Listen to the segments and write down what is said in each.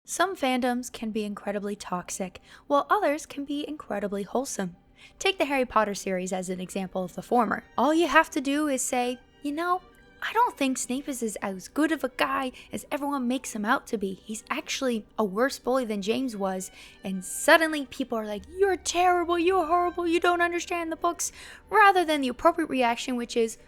Some fandoms can be incredibly toxic, while others can be incredibly wholesome. Take the Harry Potter series as an example of the former. All you have to do is say, I don't think Snape is as good of a guy as everyone makes him out to be. He's actually a worse bully than James was. And suddenly people are like, you're terrible, you're horrible, you don't understand the books. Rather than the appropriate reaction, which is,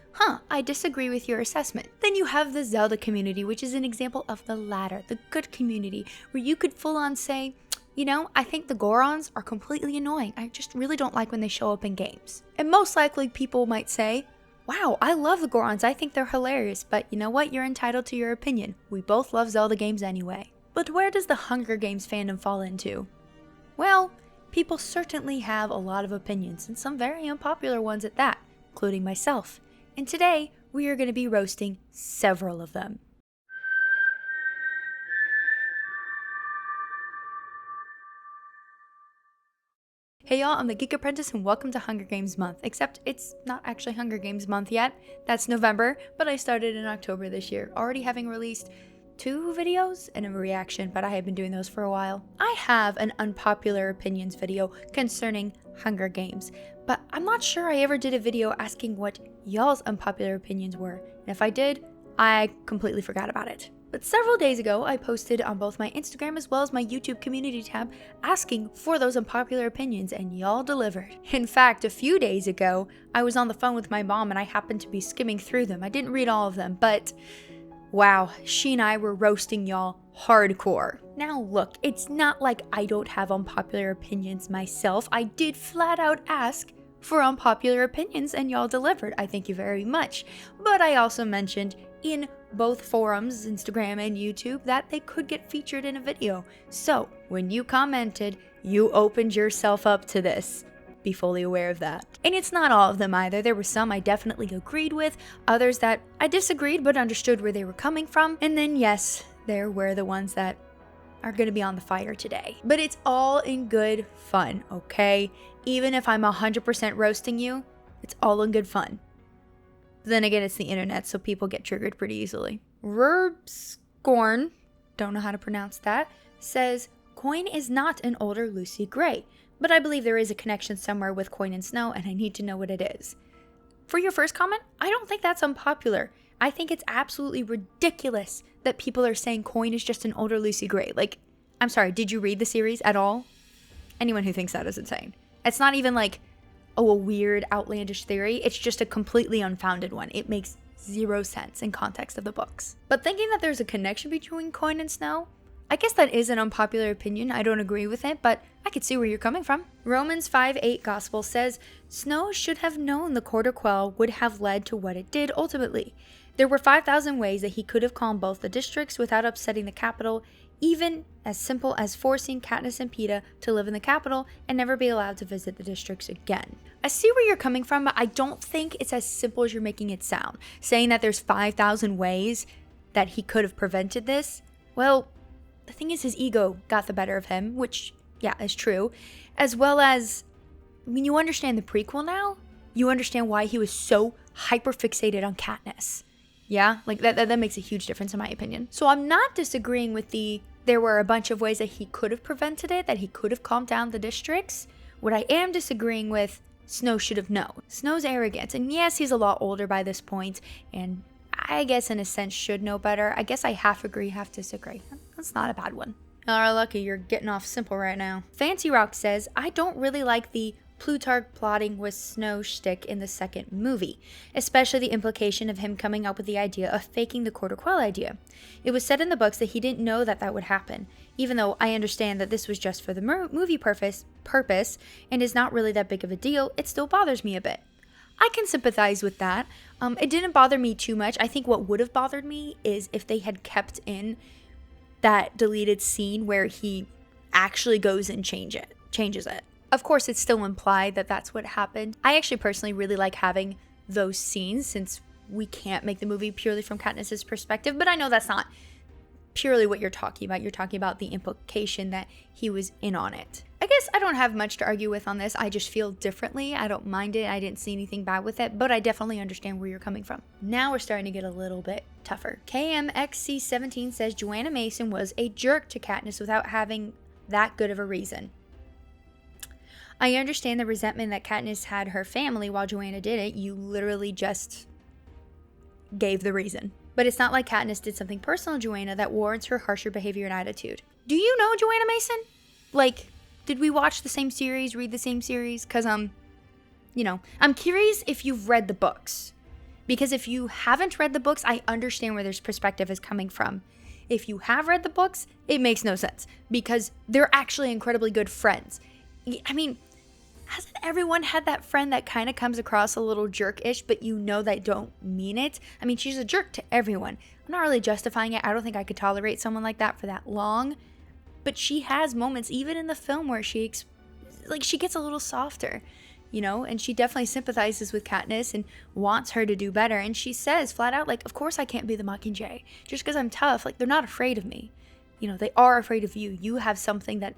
I disagree with your assessment. Then you have the Zelda community, which is an example of the latter, the good community, where you could full on say, I think the Gorons are completely annoying. I just really don't like when they show up in games. And most likely people might say, wow, I love the Gorons, I think they're hilarious, but you know what, you're entitled to your opinion. We both love Zelda games anyway. But where does the Hunger Games fandom fall into? Well, people certainly have a lot of opinions, and some very unpopular ones at that, including myself. And today, we are going to be roasting several of them. Hey y'all, I'm the Geek Apprentice and welcome to Hunger Games Month, except it's not actually Hunger Games Month yet. That's November, but I started in October this year, already having released 2 videos and a reaction, but I have been doing those for a while. I have an unpopular opinions video concerning Hunger Games, but I'm not sure I ever did a video asking what y'all's unpopular opinions were, and if I did, I completely forgot about it. But several days ago, I posted on both my Instagram as well as my YouTube community tab asking for those unpopular opinions, and y'all delivered. In fact, a few days ago, I was on the phone with my mom and I happened to be skimming through them. I didn't read all of them, but wow, she and I were roasting y'all hardcore. Now look, it's not like I don't have unpopular opinions myself. I did flat out ask for unpopular opinions and y'all delivered. I thank you very much. But I also mentioned in both forums, Instagram and YouTube, that they could get featured in a video. So when you commented, you opened yourself up to this. Be fully aware of that. And it's not all of them either. There were some I definitely agreed with, others that I disagreed but understood where they were coming from, and then yes, there were the ones that are gonna be on the fire today. But it's all in good fun, okay? Even if I'm 100% roasting you, it's all in good fun. Then again, it's the internet, so people get triggered pretty easily. Scorn, don't know how to pronounce that, says, Coin is not an older Lucy Gray, but I believe there is a connection somewhere with Coin and Snow, and I need to know what it is. For your first comment, I don't think that's unpopular. I think it's absolutely ridiculous that people are saying Coin is just an older Lucy Gray. Like, I'm sorry, did you read the series at all? Anyone who thinks that is insane. It's not even like, a weird, outlandish theory. It's just a completely unfounded one. It makes zero sense in context of the books. But thinking that there's a connection between Coin and Snow, I guess that is an unpopular opinion. I don't agree with it, but I could see where you're coming from. Romans 5:8 Gospel says, Snow should have known the quarter quell would have led to what it did ultimately. There were 5,000 ways that he could have calmed both the districts without upsetting the capital, even as simple as forcing Katniss and Peeta to live in the capital and never be allowed to visit the districts again. I see where you're coming from, but I don't think it's as simple as you're making it sound. Saying that there's 5,000 ways that he could have prevented this, well, the thing is his ego got the better of him, which, yeah, is true. As well as, when you understand the prequel now, you understand why he was so hyper-fixated on Katniss. Yeah, like that makes a huge difference in my opinion. So I'm not disagreeing with there were a bunch of ways that he could have prevented it, that he could have calmed down the districts. What I am disagreeing with, Snow should have known. Snow's arrogant, and yes, he's a lot older by this point, and I guess in a sense should know better. I guess I half agree, half disagree. That's not a bad one. Alright, Lucky, you're getting off simple right now. Fancy Rock says, I don't really like the Plutarch plotting with Snow shtick in the second movie, especially the implication of him coming up with the idea of faking the quarter quell idea. It was said in the books that he didn't know that would happen, even though I understand that this was just for the movie purpose and is not really that big of a deal. It still bothers me a bit. I can sympathize with that. It didn't bother me too much. I think what would have bothered me is if they had kept in that deleted scene where he actually goes and changes it. Of course, it's still implied that that's what happened. I actually personally really like having those scenes since we can't make the movie purely from Katniss's perspective, but I know that's not purely what you're talking about. You're talking about the implication that he was in on it. I guess I don't have much to argue with on this. I just feel differently. I don't mind it. I didn't see anything bad with it, but I definitely understand where you're coming from. Now we're starting to get a little bit tougher. KMXC17 says Joanna Mason was a jerk to Katniss without having that good of a reason. I understand the resentment that Katniss had her family while Joanna did it. You literally just gave the reason. But it's not like Katniss did something personal to Joanna that warrants her harsher behavior and attitude. Do you know Joanna Mason? Like, did we watch the same series, read the same series? Because, you know, I'm curious if you've read the books. Because if you haven't read the books, I understand where this perspective is coming from. If you have read the books, it makes no sense. Because they're actually incredibly good friends. I mean, hasn't everyone had that friend that kind of comes across a little jerk-ish, but you know they don't mean it? I mean, she's a jerk to everyone. I'm not really justifying it. I don't think I could tolerate someone like that for that long. But she has moments, even in the film, where she gets a little softer, you know? And she definitely sympathizes with Katniss and wants her to do better. And she says flat out, like, of course I can't be the Mockingjay. Just because I'm tough, like, they're not afraid of me. You know, they are afraid of you. You have something that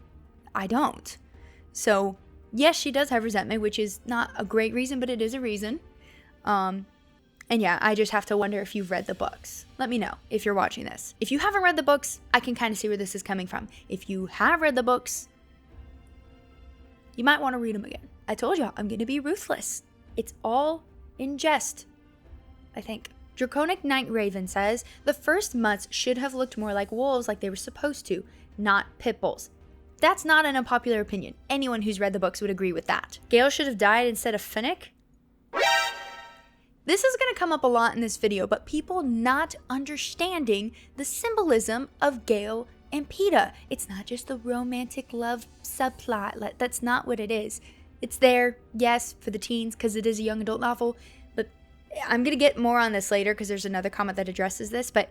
I don't. So yes, she does have resentment, which is not a great reason, but it is a reason. And yeah, I just have to wonder if you've read the books. Let me know if you're watching this. If you haven't read the books, I can kind of see where this is coming from. If you have read the books, you might want to read them again. I told you, I'm going to be ruthless. It's all in jest, I think. Draconic Night Raven says, the first mutts should have looked more like wolves like they were supposed to, not pit bulls. That's not an unpopular opinion. Anyone who's read the books would agree with that. Gale should have died instead of Finnick. This is going to come up a lot in this video, but people not understanding the symbolism of Gale and Peeta. It's not just the romantic love subplot. That's not what it is. It's there, yes, for the teens because it is a young adult novel, but I'm going to get more on this later because there's another comment that addresses this, but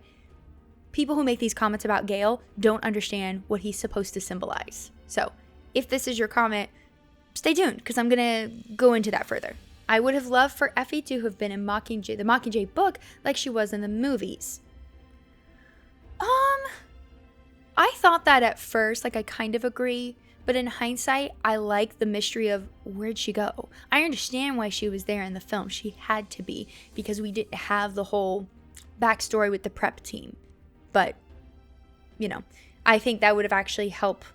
people who make these comments about Gale don't understand what he's supposed to symbolize. So, if this is your comment, stay tuned, because I'm going to go into that further. I would have loved for Effie to have been in the Mockingjay book like she was in the movies. I thought that at first, like I kind of agree, but in hindsight, I like the mystery of where'd she go? I understand why she was there in the film. She had to be, because we didn't have the whole backstory with the prep team. But, you know, I think that would have actually helped,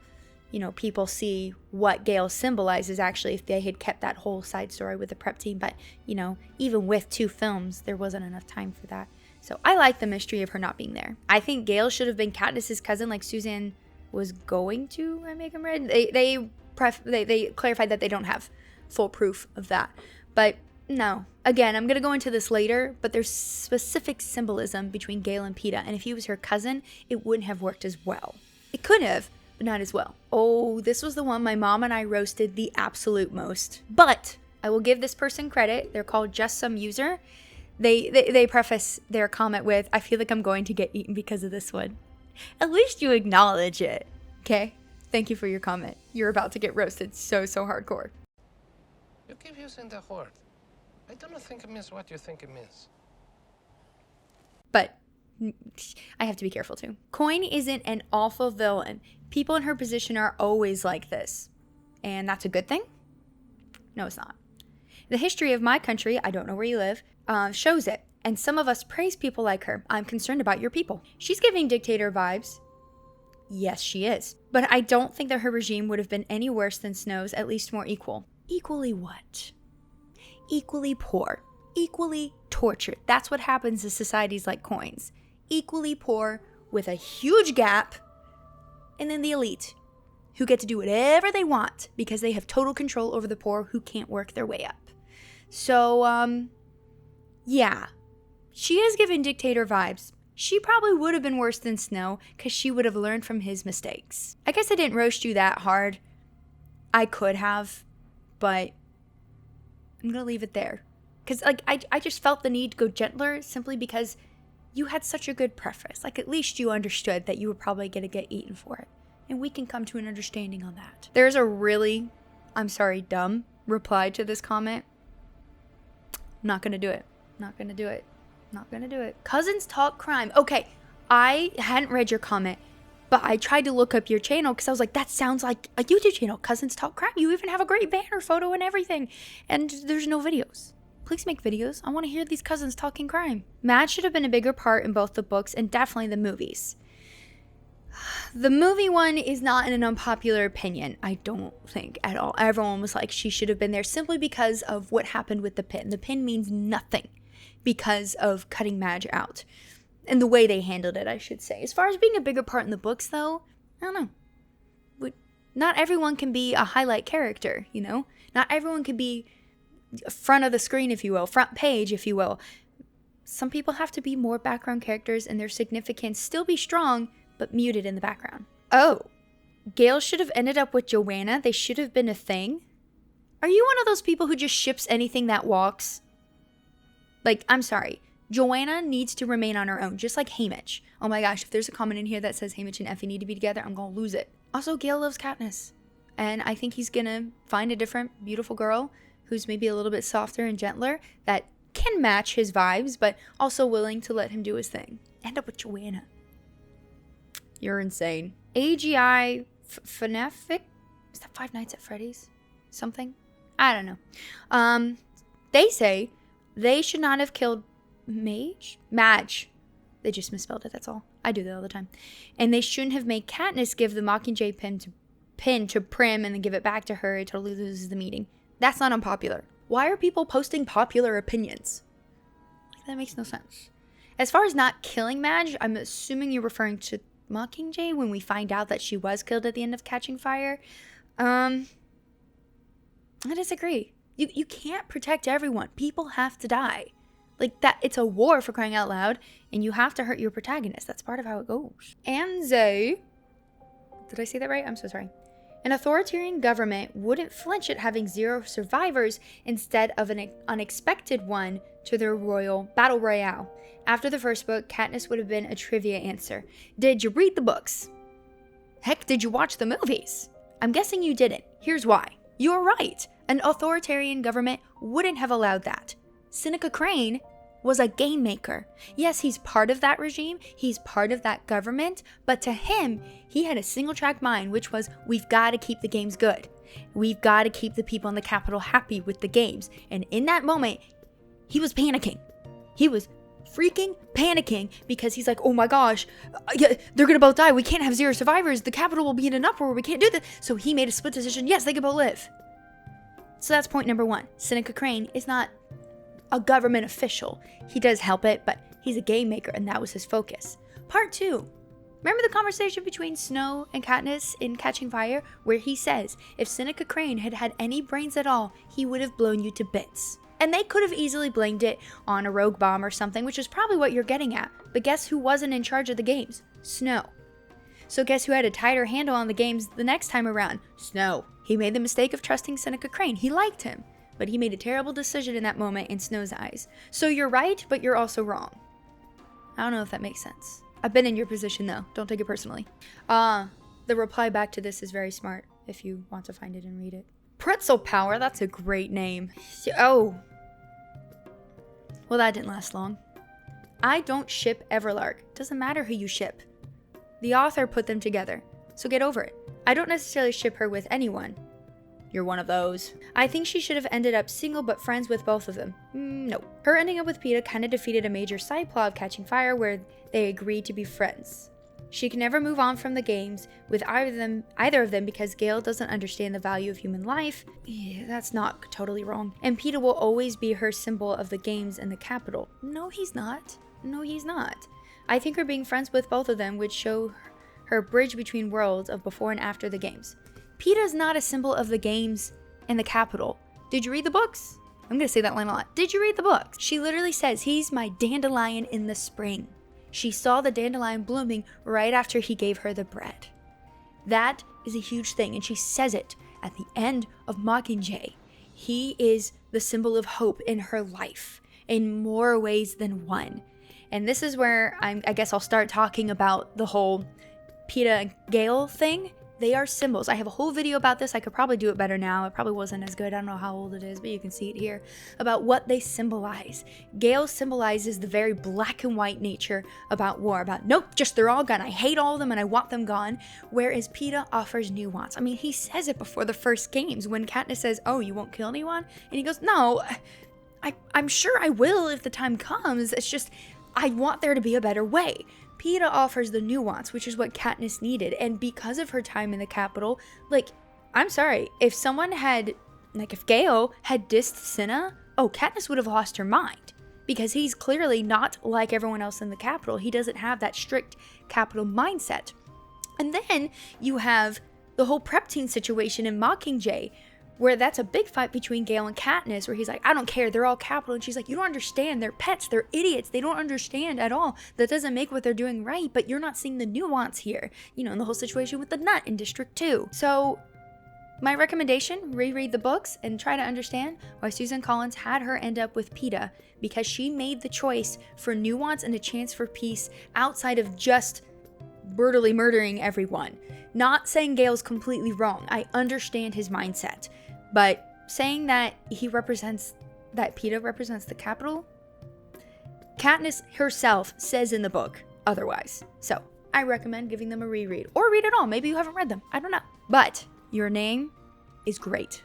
you know, people see what Gale symbolizes actually if they had kept that whole side story with the prep team. But, you know, even with 2 films, there wasn't enough time for that. So I like the mystery of her not being there. I think Gale should have been Katniss's cousin like Suzanne was going to make him red. They clarified that they don't have full proof of that. But no. Again, I'm going to go into this later, but there's specific symbolism between Gale and Peeta, and if he was her cousin, it wouldn't have worked as well. It could have, but not as well. Oh, this was the one my mom and I roasted the absolute most. But I will give this person credit. They're called Just Some User. They preface their comment with, I feel like I'm going to get eaten because of this one. At least you acknowledge it, okay? Thank you for your comment. You're about to get roasted so hardcore. You keep using the word. I don't think it means what you think it means. But I have to be careful too. Coin isn't an awful villain. People in her position are always like this. And that's a good thing? No, it's not. The history of my country, I don't know where you live, shows it. And some of us praise people like her. I'm concerned about your people. She's giving dictator vibes. Yes, she is. But I don't think that her regime would have been any worse than Snow's, at least more equal. Equally what? Equally poor. Equally tortured. That's what happens to societies like Coin's. Equally poor with a huge gap. And then the elite, who get to do whatever they want because they have total control over the poor who can't work their way up. So, yeah. She is giving dictator vibes. She probably would have been worse than Snow because she would have learned from his mistakes. I guess I didn't roast you that hard. I could have, but I'm going to leave it there. Because like I just felt the need to go gentler simply because you had such a good preface. Like at least you understood that you were probably going to get eaten for it. And we can come to an understanding on that. There's a really, I'm sorry, dumb reply to this comment. I'm not going to do it. Not going to do it. Not going to do it. Cousins talk crime. Okay, I hadn't read your comment, but I tried to look up your channel because I was like, that sounds like a YouTube channel. Cousins Talk Crime. You even have a great banner photo and everything. And there's no videos. Please make videos. I want to hear these cousins talking crime. Madge should have been a bigger part in both the books and definitely the movies. The movie one is not an unpopular opinion, I don't think at all. Everyone was like, she should have been there simply because of what happened with the pin. The pin means nothing because of cutting Madge out. And the way they handled it, I should say. As far as being a bigger part in the books, though, I don't know. Not everyone can be a highlight character, you know? Not everyone can be front of the screen, if you will. Front page, if you will. Some people have to be more background characters and their significance still be strong, but muted in the background. Oh, Gale should have ended up with Joanna. They should have been a thing. Are you one of those people who just ships anything that walks? Like, I'm sorry. Joanna needs to remain on her own, just like Haymitch. Oh my gosh, if there's a comment in here that says Haymitch and Effie need to be together, I'm gonna lose it. Also, Gale loves Katniss. And I think he's gonna find a different, beautiful girl who's maybe a little bit softer and gentler that can match his vibes, but also willing to let him do his thing. End up with Joanna. You're insane. AGI Fanafic? Is that Five Nights at Freddy's? Something? I don't know. They say they should not have killed Madge. They just misspelled it, that's all. I do that all the time. And they shouldn't have made Katniss give the Mockingjay pin to Prim and then give it back to her. It totally loses the meaning. That's not unpopular. Why are people posting popular opinions? That makes no sense. As far as not killing Madge, I'm assuming you're referring to Mockingjay when we find out that she was killed at the end of Catching Fire. I disagree. You can't protect everyone. People have to die. Like that, it's a war, for crying out loud, and you have to hurt your protagonist. That's part of how it goes. Anze, did I say that right? I'm so sorry. An authoritarian government wouldn't flinch at having 0 survivors instead of an unexpected one to their royal battle royale. After the first book, Katniss would have been a trivia answer. Did you read the books? Heck, did you watch the movies? I'm guessing you didn't. Here's why. You're right. An authoritarian government wouldn't have allowed that. Seneca Crane was a game maker. Yes, he's part of that regime, he's part of that government, but to him, he had a single track mind, which was, we've got to keep the games good. We've got to keep the people in the Capitol happy with the games. And in that moment, he was panicking. He was freaking panicking because he's like, oh my gosh, they're gonna both die. We can't have 0 survivors. The Capitol will be in an uproar. We can't do this. So he made a split decision. Yes, they can both live. So that's point number 1. Seneca Crane is not a government official. He does help it, but he's a game maker, and that was his focus. Part 2. Remember the conversation between Snow and Katniss in Catching Fire, where he says, if Seneca Crane had had any brains at all, he would have blown you to bits. And they could have easily blamed it on a rogue bomb or something, which is probably what you're getting at. But guess who wasn't in charge of the games? Snow. So guess who had a tighter handle on the games the next time around? Snow. He made the mistake of trusting Seneca Crane. He liked him, but he made a terrible decision in that moment in Snow's eyes. So you're right, but you're also wrong. I don't know if that makes sense. I've been in your position though. Don't take it personally. The reply back to this is very smart if you want to find it and read it. Pretzel Power, that's a great name. Oh. Well, that didn't last long. I don't ship Everlark. Doesn't matter who you ship. The author put them together, so get over it. I don't necessarily ship her with anyone. You're one of those. I think she should have ended up single but friends with both of them. No. Her ending up with Peeta kind of defeated a major side plot of Catching Fire where they agreed to be friends. She can never move on from the games with either of them because Gale doesn't understand the value of human life. Yeah, that's not totally wrong. And Peeta will always be her symbol of the games and the Capitol. No, he's not. No, he's not. I think her being friends with both of them would show her bridge between worlds of before and after the games. Peeta is not a symbol of the games and the Capitol. Did you read the books? I'm gonna say that line a lot. Did you read the books? She literally says, he's my dandelion in the spring. She saw the dandelion blooming right after he gave her the bread. That is a huge thing, and she says it at the end of Mockingjay. He is the symbol of hope in her life in more ways than one. And this is where I guess I'll start talking about the whole Peeta and Gale thing. they are symbols. I have a whole video about this. I could probably do it better now. It probably wasn't as good. I don't know how old it is, but you can see it here about what they symbolize. Gale symbolizes the very black and white nature about war, about nope, just they're all gone. I hate all of them and I want them gone. Whereas Peeta offers nuance. I mean, he says it before the first games when Katniss says, oh, you won't kill anyone? And he goes, no, I'm sure I will if the time comes. It's just, I want there to be a better way. Peeta offers the nuance, which is what Katniss needed, and because of her time in the capital, like, I'm sorry, if Gale had dissed Cinna, Katniss would have lost her mind, because he's clearly not like everyone else in the capital. He doesn't have that strict capital mindset. And then you have the whole prep team situation in Mockingjay, where that's a big fight between Gale and Katniss, where he's like, I don't care, they're all capital. And she's like, you don't understand, they're pets, they're idiots, they don't understand at all. That doesn't make what they're doing right, but you're not seeing the nuance here. You know, in the whole situation with the nut in District 2. So, my recommendation, reread the books and try to understand why Susan Collins had her end up with Peeta, because she made the choice for nuance and a chance for peace outside of just brutally murdering everyone. Not saying Gale's completely wrong, I understand his mindset. But saying that Peeta represents the capital, Katniss herself says in the book otherwise. So I recommend giving them a reread. Or read it all. Maybe you haven't read them. I don't know. But your name is great.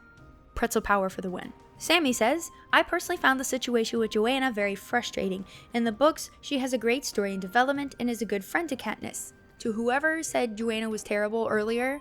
Pretzel power for the win. Sammy says, I personally found the situation with Joanna very frustrating. In the books, she has a great story and development and is a good friend to Katniss. To whoever said Joanna was terrible earlier,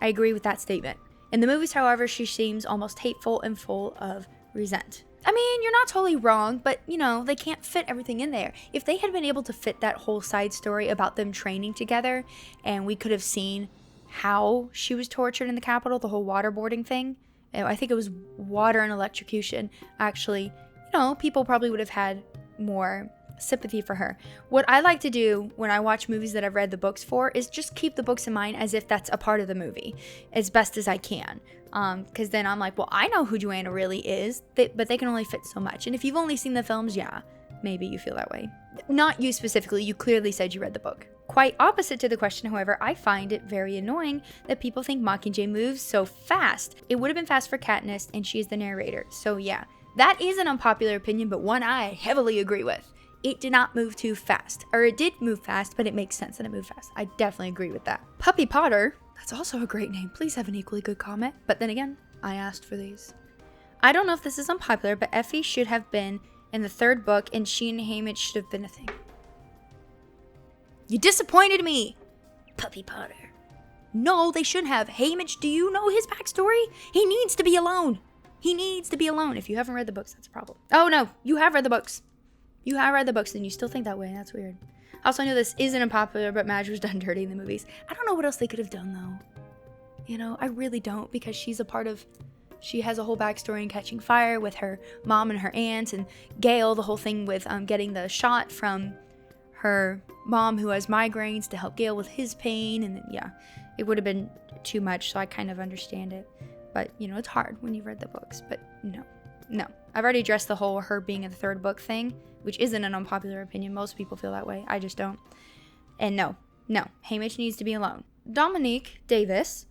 I agree with that statement. In the movies, however, she seems almost hateful and full of resent. I mean, you're not totally wrong, but, you know, they can't fit everything in there. If they had been able to fit that whole side story about them training together, and we could have seen how she was tortured in the Capitol, the whole waterboarding thing, I think it was water and electrocution, actually, you know, people probably would have had more sympathy for her. What I like to do when I watch movies that I've read the books for is just keep the books in mind as if that's a part of the movie as best as I can, because then I'm like, well, I know who Joanna really is, but they can only fit so much. And if you've only seen the films, yeah, maybe you feel that way. Not you specifically, you clearly said you read the book. Quite opposite to the question, however, I find it very annoying that people think Mockingjay moves so fast. It would have been fast for Katniss, and she is the narrator. So yeah, that is an unpopular opinion, but one I heavily agree with. It did not move too fast. Or it did move fast, but it makes sense that it moved fast. I definitely agree with that. Puppy Potter, that's also a great name. Please have an equally good comment. But then again, I asked for these. I don't know if this is unpopular, but Effie should have been in the third book, and she and Haymitch should have been a thing. You disappointed me! Puppy Potter. No, they shouldn't have. Haymitch, do you know his backstory? He needs to be alone. He needs to be alone. If you haven't read the books, that's a problem. Oh no, you have read the books. You have read the books and you still think that way. That's weird. Also, I know this isn't unpopular, but Madge was done dirty in the movies. I don't know what else they could have done, though. You know, I really don't, because she has a whole backstory in Catching Fire with her mom and her aunt, and Gale, the whole thing with getting the shot from her mom who has migraines to help Gale with his pain, and then, yeah, it would have been too much, so I kind of understand it. But, you know, it's hard when you've read the books, but no. I've already addressed the whole her being in the third book thing, which isn't an unpopular opinion. Most people feel that way. I just don't. And no, Haymitch needs to be alone. Dominique Davis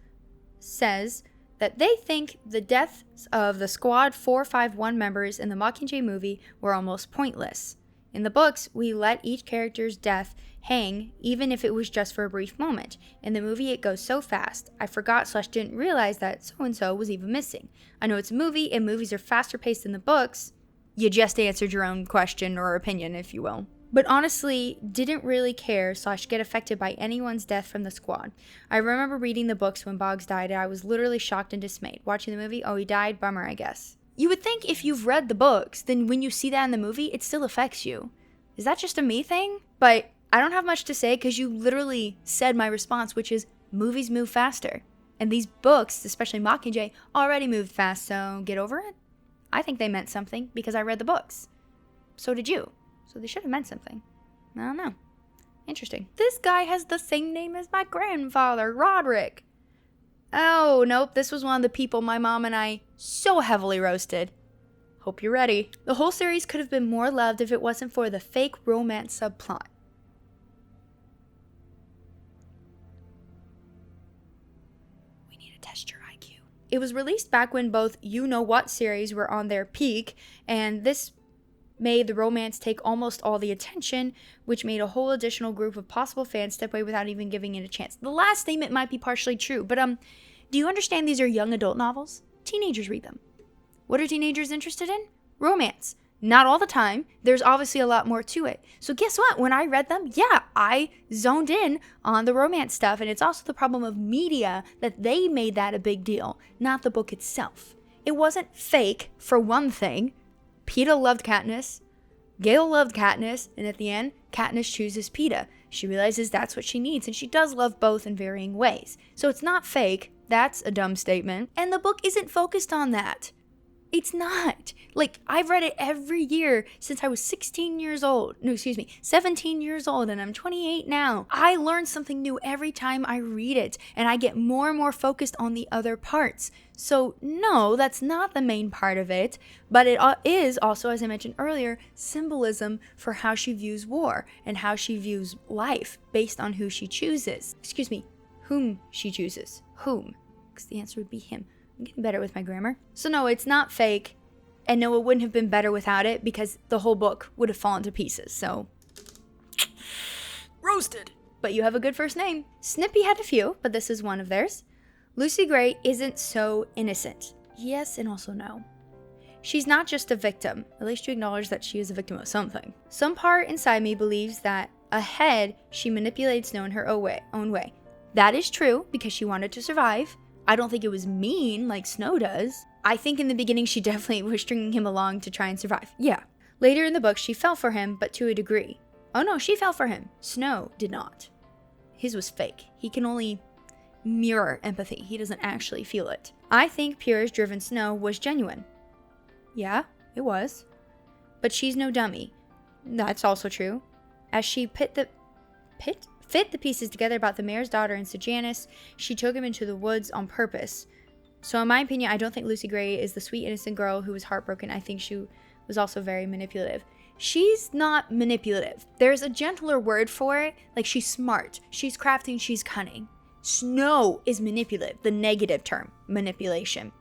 says that they think the deaths of the Squad 451 members in the Mockingjay movie were almost pointless. In the books, we let each character's death hang, even if it was just for a brief moment. In the movie, it goes so fast. I forgot/didn't realize that so-and-so was even missing. I know it's a movie, and movies are faster paced than the books. You just answered your own question or opinion, if you will. But honestly, didn't really care/get affected by anyone's death from the Squad. I remember reading the books when Boggs died, and I was literally shocked and dismayed. Watching the movie, oh, he died, bummer, I guess. You would think if you've read the books, then when you see that in the movie, it still affects you. Is that just a me thing? But I don't have much to say because you literally said my response, which is movies move faster. And these books, especially Mockingjay, already moved fast, so get over it. I think they meant something because I read the books. So did you. So they should have meant something. I don't know. Interesting. This guy has the same name as my grandfather, Roderick. Oh, nope, this was one of the people my mom and I so heavily roasted. Hope you're ready. The whole series could have been more loved if it wasn't for the fake romance subplot. We need to test your IQ. It was released back when both You Know What series were on their peak, and this made the romance take almost all the attention, which made a whole additional group of possible fans step away without even giving it a chance. The last statement might be partially true, but do you understand these are young adult novels? Teenagers read them. What are teenagers interested in? Romance. Not all the time. There's obviously a lot more to it. So guess what? When I read them, yeah, I zoned in on the romance stuff, and it's also the problem of media that they made that a big deal, not the book itself. It wasn't fake, for one thing. Peeta loved Katniss, Gale loved Katniss, and at the end, Katniss chooses Peeta. She realizes that's what she needs, and she does love both in varying ways. So it's not fake. That's a dumb statement. And the book isn't focused on that. It's not. Like, I've read it every year since I was 17 years old, and I'm 28 now. I learn something new every time I read it, and I get more and more focused on the other parts. So, no, that's not the main part of it, but it is also, as I mentioned earlier, symbolism for how she views war and how she views life based on who she chooses. Whom she chooses. Whom? Because the answer would be him. I'm getting better with my grammar. So no, it's not fake. And no, it wouldn't have been better without it because the whole book would have fallen to pieces. So, roasted. But you have a good first name. Snippy had a few, but this is one of theirs. Lucy Gray isn't so innocent. Yes and also no. She's not just a victim. At least you acknowledge that she is a victim of something. Some part inside me believes that ahead she manipulated Snow in her own way. That is true because she wanted to survive. I don't think it was mean like Snow does. I think in the beginning she definitely was stringing him along to try and survive. Yeah. Later in the book, she fell for him, but to a degree. Oh no, she fell for him. Snow did not. His was fake. He can only mirror empathy. He doesn't actually feel it. I think Pierre's driven Snow was genuine. Yeah, it was. But she's no dummy. That's also true. As she fit the pieces together about the mayor's daughter and Sejanus, she took him into the woods on purpose. So in my opinion, I don't think Lucy Gray is the sweet, innocent girl who was heartbroken. I think she was also very manipulative. She's not manipulative. There's a gentler word for it. Like, she's smart. She's crafting. She's cunning. Snow is manipulative. The negative term, manipulation.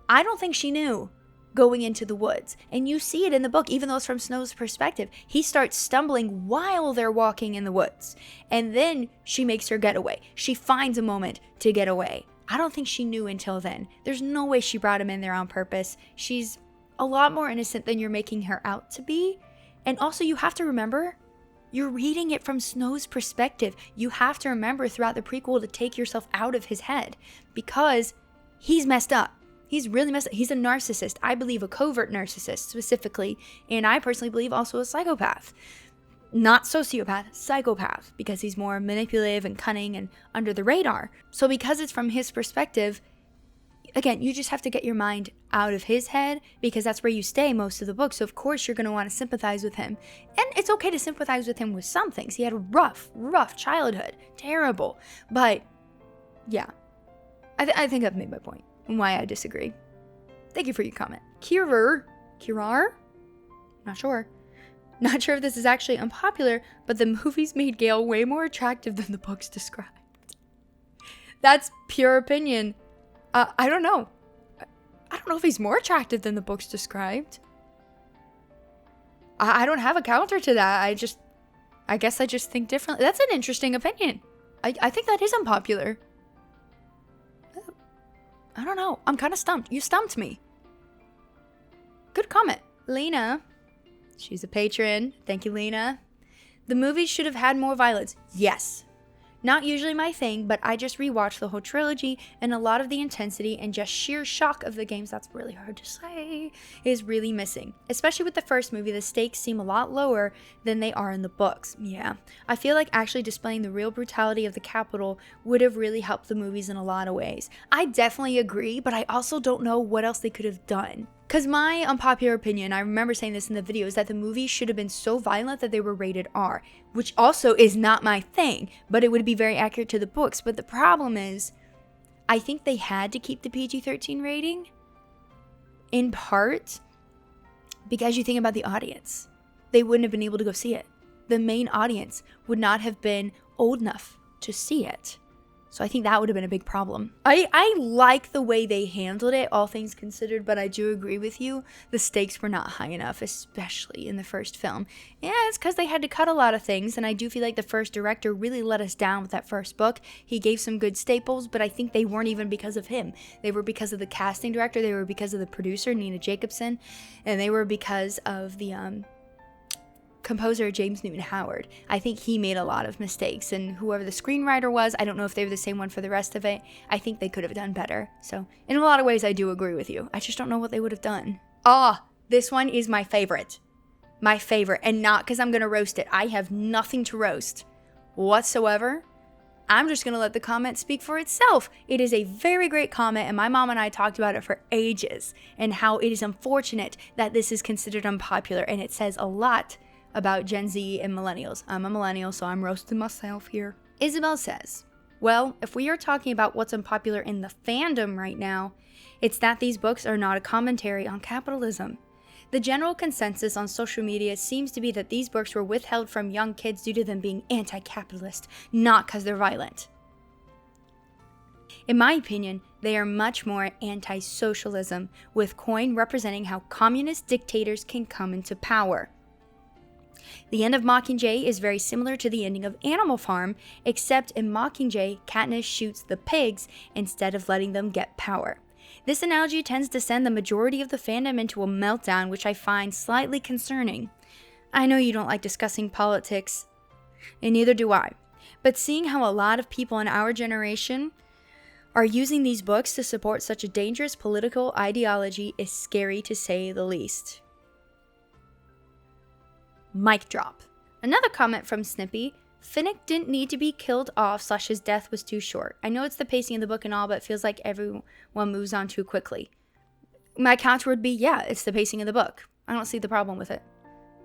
I don't think she knew going into the woods. And you see it in the book, even though it's from Snow's perspective. He starts stumbling while they're walking in the woods. And then she makes her getaway. She finds a moment to get away. I don't think she knew until then. There's no way she brought him in there on purpose. She's a lot more innocent than you're making her out to be. And also, you have to remember, you're reading it from Snow's perspective. You have to remember throughout the prequel to take yourself out of his head because he's messed up. He's really messed up. He's a narcissist. I believe a covert narcissist specifically. And I personally believe also a psychopath. Not sociopath, psychopath, because he's more manipulative and cunning and under the radar. So because it's from his perspective, again, you just have to get your mind out of his head because that's where you stay most of the book. So of course you're going to want to sympathize with him. And it's okay to sympathize with him with some things. He had a rough childhood. Terrible. But yeah, I think I've made my point and why I disagree. Thank you for your comment. Kirar? Not sure if this is actually unpopular, but the movies made Gale way more attractive than the books described. That's pure opinion. I don't know. I don't know if he's more attractive than the books described. I don't have a counter to that. I guess I just think differently. That's an interesting opinion. I think that is unpopular. I don't know. I'm kind of stumped. You stumped me. Good comment. Lena. She's a patron. Thank you, Lena. The movies should have had more violence. Yes. Not usually my thing, but I just rewatched the whole trilogy, and a lot of the intensity and just sheer shock of the games, that's really hard to say, is really missing. Especially with the first movie, the stakes seem a lot lower than they are in the books. Yeah. I feel like actually displaying the real brutality of the Capitol would have really helped the movies in a lot of ways. I definitely agree, but I also don't know what else they could have done. Because my unpopular opinion, I remember saying this in the video, is that the movies should have been so violent that they were rated R, which also is not my thing, but it would be very accurate to the books. But the problem is, I think they had to keep the PG-13 rating, in part, because you think about the audience. They wouldn't have been able to go see it. The main audience would not have been old enough to see it. So I think that would have been a big problem. I like the way they handled it, all things considered, but I do agree with you. The stakes were not high enough, especially in the first film. Yeah, it's because they had to cut a lot of things, and I do feel like the first director really let us down with that first book. He gave some good staples, but I think they weren't even because of him. They were because of the casting director, they were because of the producer, Nina Jacobson, and they were because of the composer James Newton Howard. I think he made a lot of mistakes, and whoever the screenwriter was, I don't know if they were the same one for the rest of it. I think they could have done better. So in a lot of ways I do agree with you. I just don't know what they would have done. This one is my favorite, and not because I'm gonna roast it. I have nothing to roast whatsoever. I'm just gonna let the comment speak for itself. It is a very great comment, and my mom and I talked about it for ages, and how it is unfortunate that this is considered unpopular, and it says a lot about Gen Z and millennials. I'm a millennial, so I'm roasting myself here. Isabel says, well, if we are talking about what's unpopular in the fandom right now, it's that these books are not a commentary on capitalism. The general consensus on social media seems to be that these books were withheld from young kids due to them being anti-capitalist, not because they're violent. In my opinion, they are much more anti-socialism, with Coin representing how communist dictators can come into power. The end of Mockingjay is very similar to the ending of Animal Farm, except in Mockingjay, Katniss shoots the pigs instead of letting them get power. This analogy tends to send the majority of the fandom into a meltdown, which I find slightly concerning. I know you don't like discussing politics, and neither do I, but seeing how a lot of people in our generation are using these books to support such a dangerous political ideology is scary to say the least. Mic drop. Another comment from Snippy. Finnick didn't need to be killed off / his death was too short. I know it's the pacing of the book and all, but it feels like everyone moves on too quickly. My counter would be, yeah, it's the pacing of the book. I don't see the problem with it.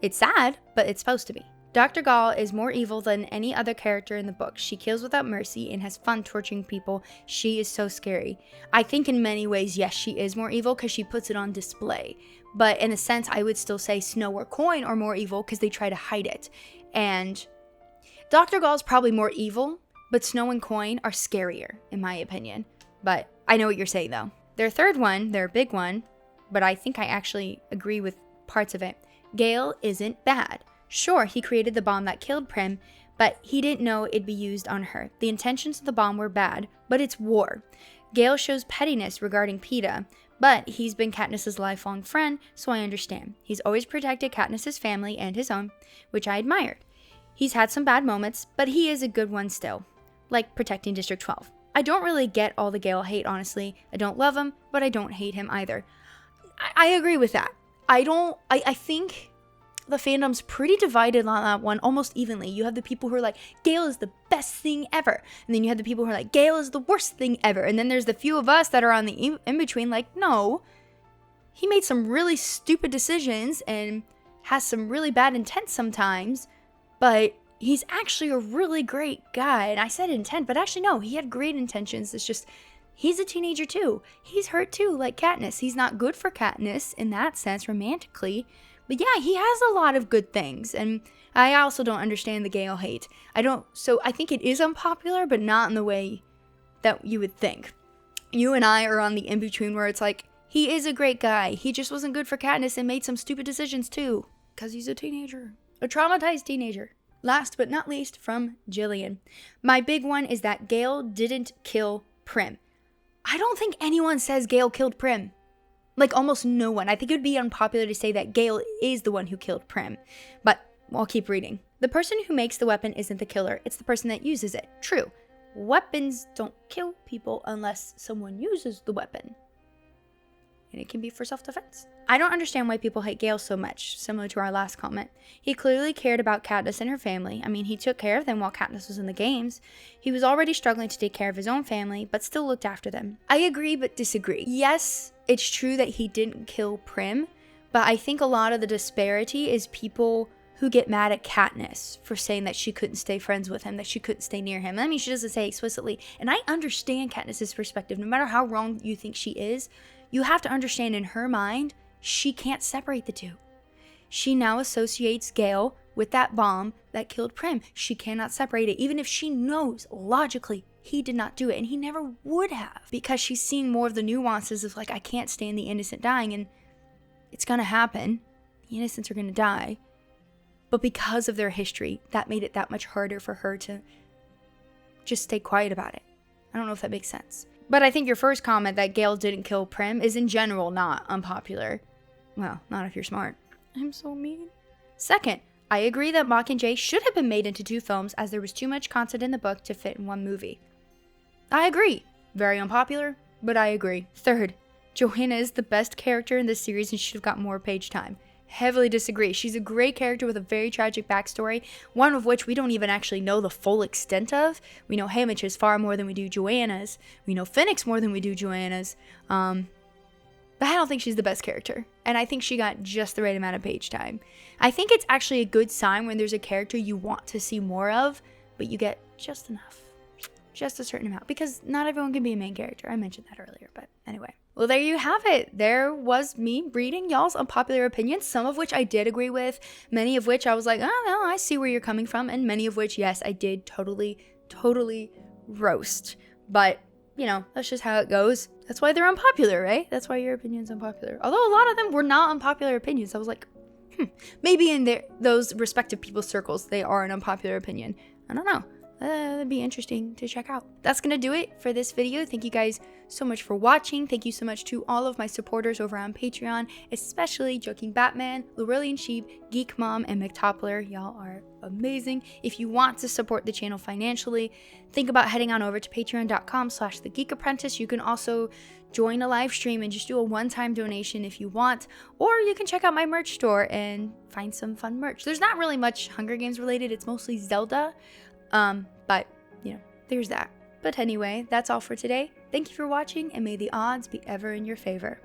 It's sad, but it's supposed to be. Dr. Gall is more evil than any other character in the book. She kills without mercy and has fun torturing people. She is so scary. I think in many ways, yes, she is more evil because she puts it on display. But in a sense, I would still say Snow or Coin are more evil because they try to hide it. And Dr. Gall's probably more evil, but Snow and Coin are scarier, in my opinion. But I know what you're saying, though. Their third one, their big one, but I think I actually agree with parts of it. Gale isn't bad. Sure, he created the bomb that killed Prim, but he didn't know it'd be used on her. The intentions of the bomb were bad, but it's war. Gale shows pettiness regarding Peeta, but he's been Katniss's lifelong friend, so I understand. He's always protected Katniss's family and his own, which I admired. He's had some bad moments, but he is a good one still, like protecting District 12. I don't really get all the Gale hate, honestly. I don't love him, but I don't hate him either. I agree with that. I think the fandom's pretty divided on that one, almost evenly. You have the people who are like, Gale is the best thing ever. And then you have the people who are like, Gale is the worst thing ever. And then there's the few of us that are on the in-between like, no, he made some really stupid decisions and has some really bad intent sometimes, but he's actually a really great guy. And I said intent, but actually no, he had great intentions. It's just, he's a teenager too. He's hurt too, like Katniss. He's not good for Katniss in that sense, romantically. But yeah, he has a lot of good things, and I also don't understand the Gale hate. So I think it is unpopular, but not in the way that you would think. You and I are on the in-between where it's like, he is a great guy, he just wasn't good for Katniss and made some stupid decisions too, because he's a teenager. A traumatized teenager. Last but not least, from Jillian. My big one is that Gale didn't kill Prim. I don't think anyone says Gale killed Prim. Like, almost no one. I think it would be unpopular to say that Gale is the one who killed Prim. But I'll keep reading. The person who makes the weapon isn't the killer. It's the person that uses it. True. Weapons don't kill people unless someone uses the weapon. And it can be for self-defense. I don't understand why people hate Gale so much, similar to our last comment. He clearly cared about Katniss and her family. I mean, he took care of them while Katniss was in the games. He was already struggling to take care of his own family, but still looked after them. I agree but disagree. Yes, it's true that he didn't kill Prim, but I think a lot of the disparity is people who get mad at Katniss for saying that she couldn't stay friends with him, that she couldn't stay near him. I mean, she doesn't say explicitly, and I understand Katniss's perspective. No matter how wrong you think she is, you have to understand in her mind, she can't separate the two. She now associates Gale with that bomb that killed Prim. She cannot separate it, even if she knows logically He did not do it, and he never would have, because she's seeing more of the nuances of, like, I can't stand the innocent dying, and it's gonna happen. The innocents are gonna die. But because of their history, that made it that much harder for her to just stay quiet about it. I don't know if that makes sense. But I think your first comment that Gale didn't kill Prim is in general not unpopular. Well, not if you're smart. I'm so mean. Second, I agree that Mockingjay should have been made into 2 films, as there was too much content in the book to fit in 1 movie. I agree. Very unpopular, but I agree. Third, Joanna is the best character in this series and should have got more page time. Heavily disagree. She's a great character with a very tragic backstory, one of which we don't even actually know the full extent of. We know Haymitch's far more than we do Joanna's. We know Finnick's more than we do Joanna's. But I don't think she's the best character. And I think she got just the right amount of page time. I think it's actually a good sign when there's a character you want to see more of, but you get just enough. Just a certain amount. Because not everyone can be a main character. I mentioned that earlier, but anyway. Well, there you have it. There was me reading y'all's unpopular opinions, some of which I did agree with, many of which I was like, oh, no, I see where you're coming from, and many of which, yes, I did totally roast. But, you know, that's just how it goes. That's why they're unpopular, right? That's why your opinion's unpopular. Although a lot of them were not unpopular opinions. I was like, maybe in those respective people's circles, they are an unpopular opinion. I don't know. That'd be interesting to check out. That's gonna do it for this video. Thank you guys so much for watching. Thank you so much to all of my supporters over on Patreon, especially Joking Batman, Lorulian Sheep, Geek Mom, and McToppler. Y'all are amazing. If you want to support the channel financially, think about heading on over to patreon.com/thegeekapprentice. You can also join a live stream and just do a one-time donation if you want, or you can check out my merch store and find some fun merch. There's not really much Hunger Games related. It's mostly Zelda. But, you know, there's that. But anyway, that's all for today. Thank you for watching, and may the odds be ever in your favor.